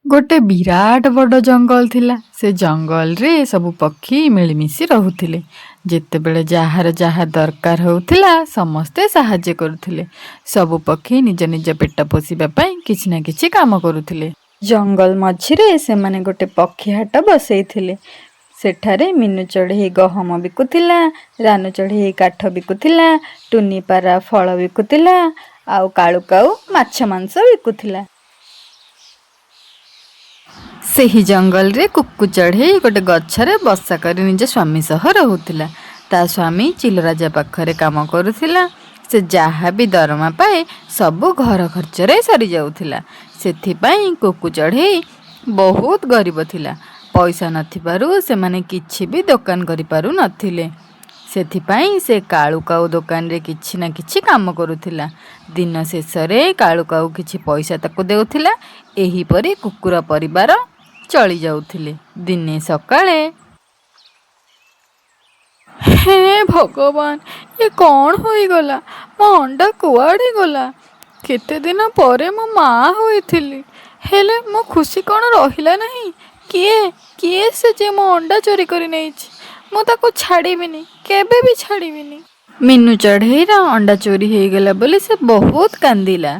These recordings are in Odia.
ଗୋଟେ ବିରାଟ ବଡ଼ ଜଙ୍ଗଲ ଥିଲା। ସେ ଜଙ୍ଗଲରେ ସବୁ ପକ୍ଷୀ ମିଳିମିଶି ରହୁଥିଲେ। ଯେତେବେଳେ ଯାହାର ଯାହା ଦରକାର ହେଉଥିଲା ସମସ୍ତେ ସାହାଯ୍ୟ କରୁଥିଲେ। ସବୁ ପକ୍ଷୀ ନିଜ ନିଜ ପେଟ ପୋଷିବା ପାଇଁ କିଛି ନା କିଛି କାମ କରୁଥିଲେ। ଜଙ୍ଗଲ ମଝିରେ ସେମାନେ ଗୋଟେ ପକ୍ଷୀ ହାଟ ବସେଇଥିଲେ। ସେଠାରେ ମିନୁ ଚଢ଼େଇ ଗହମ ବିକୁଥିଲା, ରାନୁ ଚଢ଼େଇ କାଠ ବିକୁଥିଲା, ଟୁନି ପାରା ଫଳ ବିକୁଥିଲା, ଆଉ କାଳୁ କାଉ ମାଛ ମାଂସ ବିକୁଥିଲା। ସେହି ଜଙ୍ଗଲରେ କୁକୁ ଚଢ଼େଇ ଗୋଟେ ଗଛରେ ବସା କରି ନିଜ ସ୍ୱାମୀ ସହ ରହୁଥିଲା। ତା ସ୍ୱାମୀ ଚିଲରାଜା ପାଖରେ କାମ କରୁଥିଲା। ସେ ଯାହା ବି ଦରମା ପାଏ ସବୁ ଘର ଖର୍ଚ୍ଚରେ ସରିଯାଉଥିଲା। ସେଥିପାଇଁ କୁକୁ ଚଢ଼େଇ ବହୁତ ଗରିବ ଥିଲା। ପଇସା ନଥିବାରୁ ସେମାନେ କିଛି ବି ଦୋକାନ କରିପାରୁ ନଥିଲେ। ସେଥିପାଇଁ ସେ କାଳୁ କାଉ ଦୋକାନରେ କିଛି ନା କିଛି କାମ କରୁଥିଲା। ଦିନ ଶେଷରେ କାଳୁ କାଉ କିଛି ପଇସା ତାକୁ ଦେଉଥିଲା। ଏହିପରି କୁକୁର ପରିବାର ଚଳି ଯାଉଥିଲେ। ଦିନେ ସକାଳେ, ହେ ଭଗବାନ, ଏ କ'ଣ ହୋଇଗଲା? ମୋ ଅଣ୍ଡା କୁଆଡ଼େ ଗଲା? କେତେ ଦିନ ପରେ ମୁଁ ମା ହୋଇଥିଲି, ହେଲେ ମୋ ଖୁସି କ'ଣ ରହିଲା ନାହିଁ? କିଏ ସେ ଯେ ମୋ ଅଣ୍ଡା ଚୋରି କରି ନେଇଛି? ମୁଁ ତାକୁ ଛାଡ଼ିବିନି, କେବେ ବି ଛାଡ଼ିବିନି। ମିନୁ ଚଢ଼େଇର ଅଣ୍ଡା ଚୋରି ହେଇଗଲା ବୋଲି ସେ ବହୁତ କାନ୍ଦିଲା।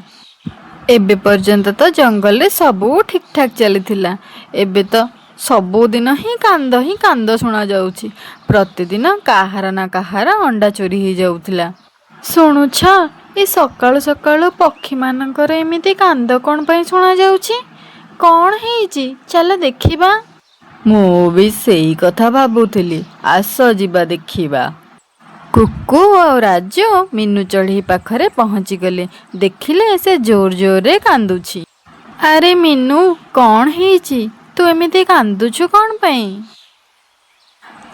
ଏବେ ପର୍ଯ୍ୟନ୍ତ ତ ଜଙ୍ଗଲରେ ସବୁ ଠିକ୍ ଠାକ୍ ଚାଲିଥିଲା। ଏବେ ତ ସବୁଦିନ ହିଁ କାନ୍ଦ ଶୁଣାଯାଉଛି। ପ୍ରତିଦିନ କାହାର ନା କାହାର ଅଣ୍ଡା ଚୋରି ହେଇଯାଉଥିଲା। ଶୁଣୁଛ, ଏ ସକାଳୁ ସକାଳୁ ପକ୍ଷୀମାନଙ୍କର ଏମିତି କାନ୍ଦ କ'ଣ ପାଇଁ ଶୁଣାଯାଉଛି? କ'ଣ ହେଇଛି? ଚାଲ ଦେଖିବା। ମୁଁ ବି ସେଇ କଥା ଭାବୁଥିଲି। ଆସ ଯିବା ଦେଖିବା। କୁକୁ ଆଉ ରାଜୁ ମିନୁ ଚଢ଼େଇ ପାଖରେ ପହଞ୍ଚିଗଲେ। ଦେଖିଲେ ସେ ଜୋର ଜୋରରେ କାନ୍ଦୁଛି। ଆରେ ମିନୁ, କ'ଣ ହେଇଛି? ତୁ ଏମିତି କାନ୍ଦୁଛୁ କ'ଣ ପାଇଁ?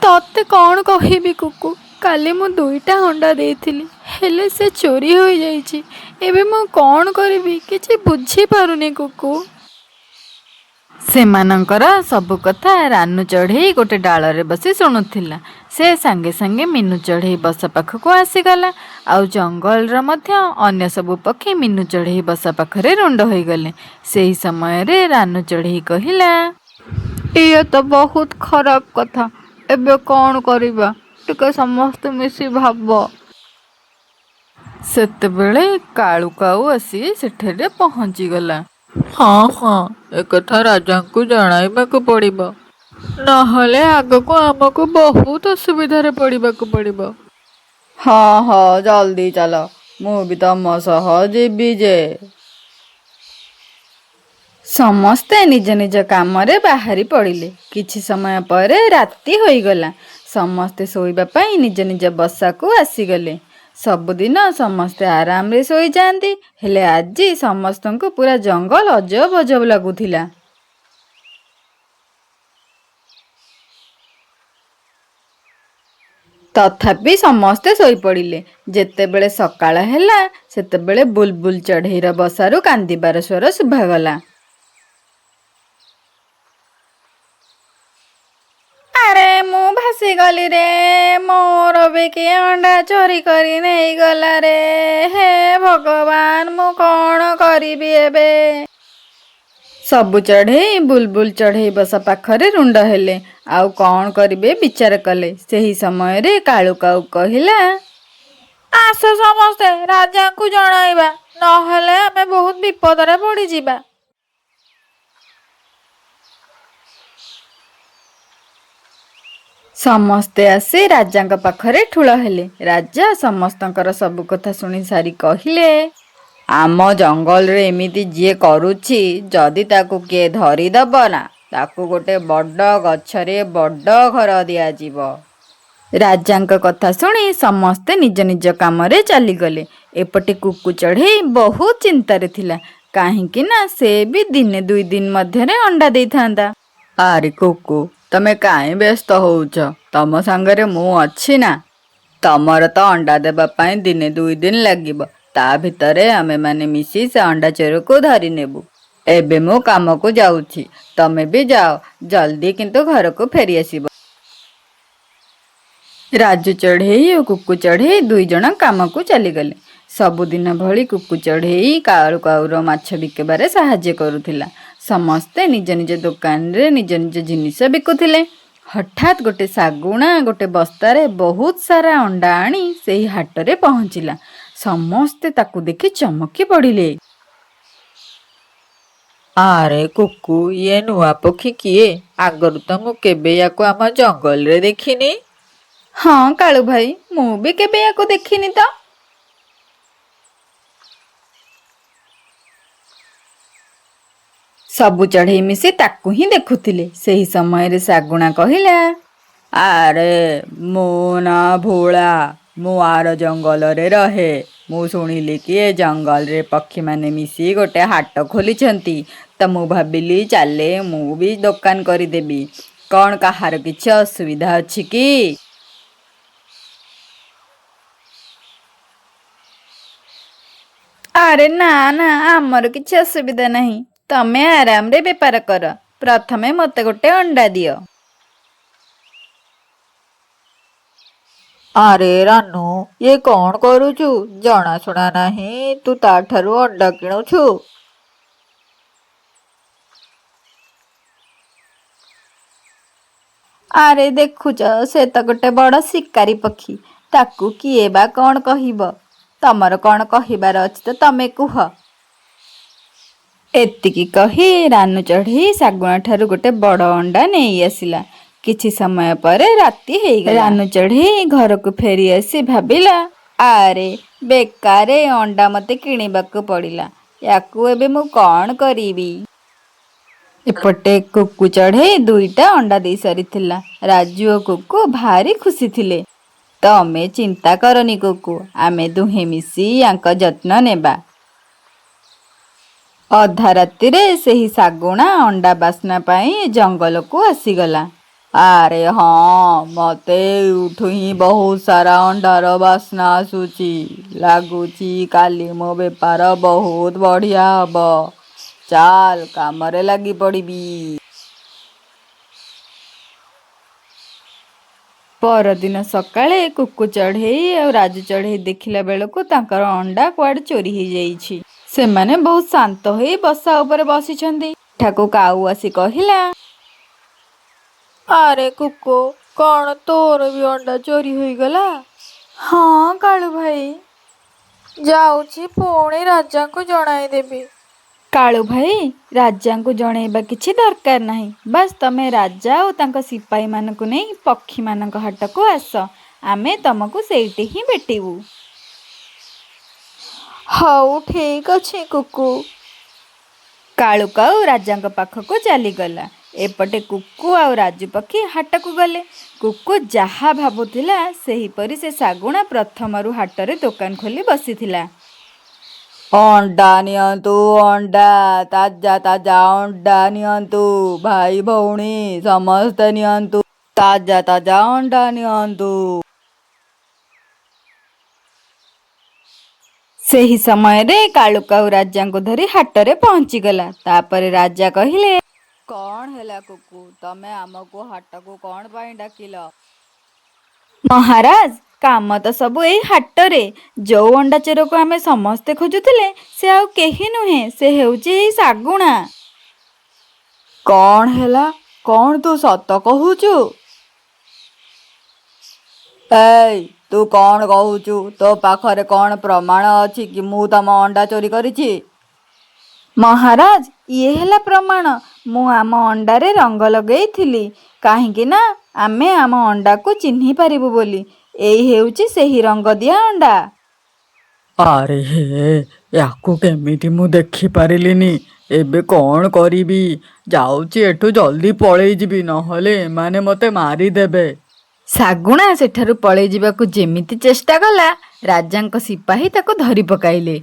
ତତେ କ'ଣ କହିବି କୁକୁ, କାଲି ମୁଁ 2ଟା ଅଣ୍ଡା ଦେଇଥିଲି, ହେଲେ ସେ ଚୋରି ହୋଇଯାଇଛି। ଏବେ ମୁଁ କ'ଣ କରିବି କିଛି ବୁଝିପାରୁନି କୁକୁ। ସେମାନଙ୍କର ସବୁ କଥା ରାନୁ ଚଢ଼େଇ ଗୋଟେ ଡାଳରେ ବସି ଶୁଣୁଥିଲା। ସେ ସାଙ୍ଗେ ସାଙ୍ଗେ ମିନୁ ଚଢ଼େଇ ବସା ପାଖକୁ ଆସିଗଲା। ଆଉ ଜଙ୍ଗଲର ମଧ୍ୟ ଅନ୍ୟ ସବୁ ପକ୍ଷୀ ମିନୁ ଚଢ଼େଇ ବସା ପାଖରେ ରୁଣ୍ଡ ହୋଇଗଲେ। ସେହି ସମୟରେ ରାନୁ ଚଢ଼େଇ କହିଲା, ଇଏ ତ ବହୁତ ଖରାପ କଥା। ଏବେ କ'ଣ କରିବା? ଟିକେ ସମସ୍ତେ ମିଶି ଭାବ। ସେତେବେଳେ କାଳୁ କାଉ ଆସି ସେଠାରେ ପହଞ୍ଚିଗଲା। ହଁ, ଏକଥା ରାଜାଙ୍କୁ ଜଣାଇବାକୁ ପଡ଼ିବ, ନହେଲେ ଆଗକୁ ଆମକୁ ବହୁତ ଅସୁବିଧାରେ ପଡ଼ିବାକୁ ପଡ଼ିବ। ହଁ, ଜଲ୍ଦି ଚାଲ, ମୁଁ ବି ତମ ସହ ଯିବି ଯେ। ସମସ୍ତେ ନିଜ ନିଜ କାମରେ ବାହାରି ପଡ଼ିଲେ। କିଛି ସମୟ ପରେ ରାତି ହୋଇଗଲା। ସମସ୍ତେ ଶୋଇବା ପାଇଁ ନିଜ ନିଜ ବସାକୁ ଆସିଗଲେ। ସବୁଦିନ ସମସ୍ତେ ଆରାମରେ ଶୋଇଯାଆନ୍ତି, ହେଲେ ଆଜି ସମସ୍ତଙ୍କୁ ପୁରା ଜଙ୍ଗଲ ଅଜବ ଅଜବ ଲାଗୁଥିଲା। ତଥାପି ସମସ୍ତେ ଶୋଇପଡ଼ିଲେ। ଯେତେବେଳେ ସକାଳ ହେଲା, ସେତେବେଳେ ବୁଲବୁଲ ଚଢ଼େଇର ବସାରୁ କାନ୍ଦିବାର ସ୍ୱର ଶୁଭାଗଲା। ଆରେ ମୁଁ ଭାସିଗଲି ରେ, ମୋର ବି କିଏ ଅଣ୍ଡା ଚୋରି କରି ନେଇଗଲା ରେ। ହେ ଭଗବାନ, ମୁଁ କ'ଣ କରିବି ଏବେ? ସବୁ ଚଢ଼େଇ ବୁଲବୁଲ ଚଢ଼େଇ ବସା ପାଖରେ ରୁଣ୍ଡ ହେଲେ। ଆଉ କ'ଣ କରିବେ ବିଚାର କଲେ। ସେହି ସମୟରେ କାଳୁ କାଉ କହିଲା, ଆସ ସମସ୍ତେ ରାଜାଙ୍କୁ ଜଣାଇବା, ନହେଲେ ଆମେ ବହୁତ ବିପଦରେ ପଡ଼ିଯିବା। ସମସ୍ତେ ଆସି ରାଜାଙ୍କ ପାଖରେ ଠୁଳ ହେଲେ। ରାଜା ସମସ୍ତଙ୍କର ସବୁ କଥା ଶୁଣି ସାରି କହିଲେ, ଆମ ଜଙ୍ଗଲରେ ଏମିତି ଯିଏ କରୁଛି, ଯଦି ତାକୁ କିଏ ଧରିଦବ ନା, ତାକୁ ଗୋଟେ ବଡ଼ ଗଛରେ ବଡ଼ ଘର ଦିଆଯିବ। ରାଜାଙ୍କ କଥା ଶୁଣି ସମସ୍ତେ ନିଜ ନିଜ କାମରେ ଚାଲିଗଲେ। ଏପଟେ କୁକୁ ଚଢ଼େଇ ବହୁତ ଚିନ୍ତାରେ ଥିଲା, କାହିଁକି ନା ସେ ବି ଦିନେ 2 ଦିନ ମଧ୍ୟରେ ଅଣ୍ଡା ଦେଇଥାନ୍ତା। ଆରେ କୁକୁ, ତମେ କାହିଁ ବ୍ୟସ୍ତ ହଉଛ? ତମ ସାଙ୍ଗରେ ମୁଁ ଅଛି ନା। ତମର ତ ଅଣ୍ଡା ଦେବା ପାଇଁ ଦିନେ 2 ଦିନ ଲାଗିବ। ତା ଭିତରେ ଆମେମାନେ ମିଶି ସେ ଅଣ୍ଡା ଚୋରକୁ ଧରି ନେବୁ। ଏବେ ମୁଁ କାମକୁ ଯାଉଛି, ତମେ ବି ଯାଅ, ଜଲ୍ଦି କିନ୍ତୁ ଘରକୁ ଫେରିଆସିବ। ରାଜୁ ଚଢ଼େଇ ଓ କୁକୁ ଚଢ଼େଇ 2 ଜଣ କାମକୁ ଚାଲିଗଲେ। ସବୁଦିନ ଭଳି କୁକୁ ଚଢ଼େଇ କାଳୁ କାଉର ମାଛ ବିକିବାରେ ସାହାଯ୍ୟ କରୁଥିଲା। ସମସ୍ତେ ନିଜ ନିଜ ଦୋକାନରେ ନିଜ ନିଜ ଜିନିଷ ବିକୁଥିଲେ। ହଠାତ୍ ଗୋଟେ ଶାଗୁଣା ଗୋଟେ ବସ୍ତାରେ ବହୁତ ସାରା ଅଣ୍ଡା ଆଣି ସେହି ହାଟରେ ପହଞ୍ଚିଲା। ସମସ୍ତେ ତାକୁ ଦେଖି ଚମକି ପଡ଼ିଲେ। ଆରେ କୁକୁ, ଇଏ ନୂଆ ପକ୍ଷୀ କିଏ? ଆଗରୁ ତ ମୁଁ କେବେ ୟାକୁ ଆମ ଜଙ୍ଗଲରେ ଦେଖିନି। ହଁ କାଳୁ ଭାଇ, ମୁଁ ବି କେବେ ୟାକୁ ଦେଖିନି ତ। ସବୁ ଚଢ଼େଇ ମିଶି ତାକୁ ହିଁ ଦେଖୁଥିଲେ। ସେହି ସମୟରେ ଶାଗୁଣା କହିଲା, ଆରେ ମୁଁ ନା ଭୋଳା, ମୁଁ ଆର ଜଙ୍ଗଲରେ ରହେ। ମୁଁ ଶୁଣିଲି କି ଏ ଜଙ୍ଗଲରେ ପକ୍ଷୀମାନେ ମିଶି ଗୋଟେ ହାଟ ଖୋଲିଛନ୍ତି, ତ ମୁଁ ଭାବିଲି ଚାଲେ ମୁଁ ବି ଦୋକାନ କରିଦେବି। କ'ଣ କାହାର କିଛି ଅସୁବିଧା ଅଛି କି? ଆରେ ନା ନା, ଆମର କିଛି ଅସୁବିଧା ନାହିଁ। ତମେ ଆରାମରେ ବେପାର କର। ପ୍ରଥମେ ମୋତେ ଗୋଟେ ଅଣ୍ଡା ଦିଅ। ଆରେ ରାନୁ, ଇଏ କ'ଣ କରୁଛୁ? ଜଣାଶୁଣା ନାହିଁ, ତୁ ତାଠାରୁ ଅଣ୍ଡା କିଣୁଛୁ? ଆରେ ଦେଖୁଛ, ସେ ତ ଗୋଟେ ବଡ଼ ଶିକାରୀ ପକ୍ଷୀ। ତାକୁ କିଏ ବା କ'ଣ କହିବ? ତମର କ'ଣ କହିବାର ଅଛି ତ ତମେ କୁହ। ଏତିକି କହି ରାନୁ ଚଢ଼େଇ ଶାଗୁଣା ଠାରୁ ଗୋଟେ ବଡ଼ ଅଣ୍ଡା ନେଇ ଆସିଲା। କିଛି ସମୟ ପରେ ରାତି ହେଇଗଲା। ରାନୁ ଚଢ଼େଇ ଘରକୁ ଫେରି ଆସି ଭାବିଲା, ଆରେ ବେକାରେ ଅଣ୍ଡା ମୋତେ କିଣିବାକୁ ପଡ଼ିଲା। ୟାକୁ ଏବେ ମୁଁ କ'ଣ କରିବି? ଏପଟେ କୁକୁ ଚଢ଼େଇ 2ଟା ଅଣ୍ଡା ଦେଇ ସାରିଥିଲା। ରାଜୁ ଓ କୁକୁ ଭାରି ଖୁସି ଥିଲେ। ତମେ ଚିନ୍ତା କରନି କୁକୁ, ଆମେ ଦୁହେଁ ମିଶି ୟାଙ୍କ ଯତ୍ନ ନେବା। ଅଧା ରାତିରେ ସେହି ଶାଗୁଣା ଅଣ୍ଡା ବାସ୍ନା ପାଇଁ ଜଙ୍ଗଲକୁ ଆସିଗଲା। ଆରେ ହଁ, ମତେ ଏଇଠୁ ହିଁ ବହୁତ ସାରା ଅଣ୍ଡାର ବାସ୍ନା ଆସୁଛି। ଲାଗୁଛି କାଲି ମୋ ବେପାର ବହୁତ ବଢ଼ିଆ ହବ। ଚାଲ କାମରେ ଲାଗି ପଡ଼ିବି। ପରଦିନ ସକାଳେ କୁକୁ ଚଢ଼େଇ ଆଉ ରାଜୁ ଚଢ଼େଇ ଦେଖିଲା ବେଳକୁ ତାଙ୍କର ଅଣ୍ଡା କୁଆଡ଼େ ଚୋରି ହେଇଯାଇଛି। ସେମାନେ ବହୁତ ଶାନ୍ତ ହୋଇ ବସା ଉପରେ ବସିଛନ୍ତି। ଏଠାକୁ କାଉ ଆସି କହିଲା, ଆରେ କୁକୁ, କ'ଣ ତୋର ବି ଅଣ୍ଡା ଚୋରି ହୋଇଗଲା? ହଁ କାଳୁ ଭାଇ, ଯାଉଛି ପୁଣି ରାଜାଙ୍କୁ ଜଣାଇଦେବି। କାଳୁ ଭାଇ, ରାଜାଙ୍କୁ ଜଣେଇବା କିଛି ଦରକାର ନାହିଁ। ବାସ୍ ତମେ ରାଜା ଓ ତାଙ୍କ ସିପାହୀମାନଙ୍କୁ ନେଇ ପକ୍ଷୀମାନଙ୍କ ହାଟକୁ ଆସ। ଆମେ ତମକୁ ସେଇଠି ହିଁ ଭେଟିବୁ। ହଉ ଠିକ୍ ଅଛି କୁକୁ। କାଳୁ କାଉ ରାଜାଙ୍କ ପାଖକୁ ଚାଲିଗଲା। ଏପଟେ କୁକୁ ଆଉ ରାଜୁ ପକ୍ଷୀ ହାଟକୁ ଗଲେ। କୁକୁ ଯାହା ଭାବୁଥିଲା ସେହିପରି ସେ ଶାଗୁଣା ପ୍ରଥମରୁ ହାଟରେ ଦୋକାନ ଖୋଲି ବସିଥିଲା। ଅଣ୍ଡା ନିଅନ୍ତୁ, ଅଣ୍ଡା, ତାଜା ତାଜା ଅଣ୍ଡା ନିଅନ୍ତୁ। ଭାଇ ଭଉଣୀ ସମସ୍ତେ ନିଅନ୍ତୁ, ତାଜା ତାଜା ଅଣ୍ଡା ନିଅନ୍ତୁ। ସେହି ସମୟରେ କାଳୁ କାଉ ରାଜାଙ୍କୁ ଧରି ହାଟରେ ପହଞ୍ଚିଗଲା। ତାପରେ ରାଜା କହିଲେ, କ'ଣ ହେଲା କୁକୁ, ତମେ ଆମକୁ ହାଟକୁ କ'ଣ ପାଇଁ ଡାକିଲ? ମହାରାଜ, କାମ ତ ସବୁ ଏଇ ହାଟରେ। ଯୋଉ ଅଣ୍ଡା ଚୋରକୁ ଆମେ ସମସ୍ତେ ଖୋଜୁଥିଲେ ସେ ଆଉ କେହି ନୁହେଁ, ସେ ହେଉଛି ଏଇ ଶାଗୁଣା। କ'ଣ ହେଲା? କ'ଣ ତୁ ସତ କହୁଛୁ? ଏଇ, ତୁ କ'ଣ କହୁଛୁ? ତୋ ପାଖରେ କ'ଣ ପ୍ରମାଣ ଅଛି କି ମୁଁ ତମ ଅଣ୍ଡା ଚୋରି କରିଛି? ମହାରାଜ, ଇଏ ହେଲା ପ୍ରମାଣ। ମୁଁ ଆମ ଅଣ୍ଡାରେ ରଙ୍ଗ ଲଗେଇଥିଲି, କାହିଁକି ନା ଆମେ ଆମ ଅଣ୍ଡାକୁ ଚିହ୍ନି ପାରିବୁ ବୋଲି। ଏଇ ହେଉଛି ସେହି ରଙ୍ଗ ଦିଆ ଅଣ୍ଡା। ଆରେ ହେ, ୟାକୁ କେମିତି ମୁଁ ଦେଖିପାରିଲିନି? ଏବେ କ'ଣ କରିବି? ଯାଉଛି ଏଠୁ ଜଲ୍ଦି ପଳେଇ ଯିବି, ନହେଲେ ଏମାନେ ମୋତେ ମାରିଦେବେ। ଶାଗୁଣା ସେଠାରୁ ପଳେଇ ଯିବାକୁ ଯେମିତି ଚେଷ୍ଟା କଲା, ରାଜାଙ୍କ ସିପାହୀ ତାକୁ ଧରି ପକାଇଲେ।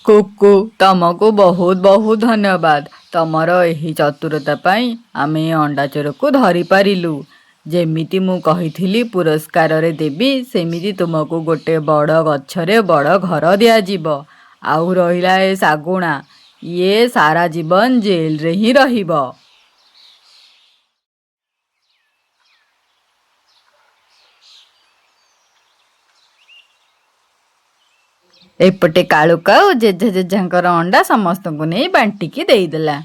କୁକୁ, ତମକୁ ବହୁତ ବହୁତ ଧନ୍ୟବାଦ। ତମର ଏହି ଚତୁରତା ପାଇଁ ଆମେ ଏ ଅଣ୍ଡା ଚୋରକୁ ଧରିପାରିଲୁ। ଯେମିତି ମୁଁ କହିଥିଲି ପୁରସ୍କାରରେ ଦେବି, ସେମିତି ତୁମକୁ ଗୋଟେ ବଡ଼ ଗଛରେ ବଡ଼ ଘର ଦିଆଯିବ। ଆଉ ରହିଲା ଏ ଶାଗୁଣା, ଇଏ ସାରା ଜୀବନ ଜେଲରେ ହିଁ ରହିବ। ଏପଟେ କାଳୁ କାଉ ଜେଜେ ଜେଜେଙ୍କର ଅଣ୍ଡା ସମସ୍ତଙ୍କୁ ନେଇ ବାଣ୍ଟିକି ଦେଇଦେଲା।